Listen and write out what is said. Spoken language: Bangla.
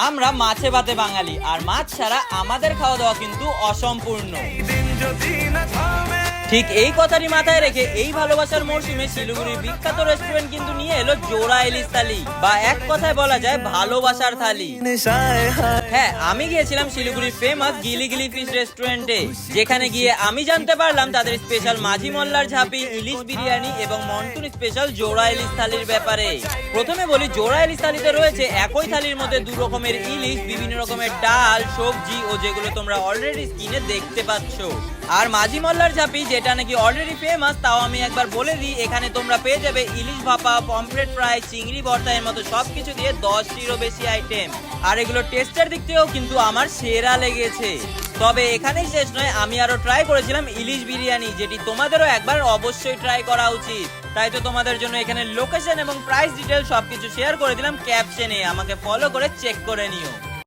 আমরা মাছে ভাতে বাঙালি, আর মাছ ছাড়া আমাদের খাওয়া দাওয়া কিন্তু অসম্পূর্ণ। ঠিক এই কথাটি মাথায় রেখে এই ভালোবাসার মরশুমে শিলিগুড়ির বিখ্যাত রেস্টুরেন্ট কিন্তু নিয়ে এলো জোড়া ইলিশ থালি, বা এক কথায় বলা যায় ভালোবাসার থালি। হ্যাঁ, আমি গিয়েছিলাম শিলিগুড়ির ফেমাস গিলি গিলি ফিশ রেস্টুরেন্টে, যেখানে গিয়ে আমি জানতে পারলাম তাদের স্পেশাল মাঝি মোল্লার ঝাঁপি, ইলিশ বিরিয়ানি এবং মন্টুন স্পেশাল জোড়া ইলিশ থালির ব্যাপারে। প্রথমে বলি, জোড়া ইলিশ থালিতে রয়েছে একই থালির মধ্যে দু রকমের ইলিশ, বিভিন্ন রকমের ডাল, সবজি ও যেগুলো তোমরা অলরেডি স্ক্রিনে দেখতে পাচ্ছ। আর মাঝি মোল্লার ঝাঁপি, যেটা নাকি অলরেডি ফেমাস, তাও আমি একবার বলে দিই, এখানে তোমরা পেয়ে যাবে ইলিশ ভাপা, পমফ্রেট ফ্রাই, চিংড়ি ভর্তা, এর মতো সবকিছু দিয়ে 10টিরও বেশি আইটেম। আর এগুলো টেস্টের দিক থেকেও কিন্তু আমার সেরা লেগেছে। তবে এখানেই শেষ নয়, আমি আরো ট্রাই করেছিলাম ইলিশ বিরিয়ানি, যেটি তোমাদেরও একবার অবশ্যই ট্রাই করা উচিত। তাই তো তোমাদের জন্য এখানে লোকেশন এবং প্রাইস ডিটেল সবকিছু শেয়ার করে দিলাম ক্যাপশনে, আমাকে ফলো করে চেক করে নিও।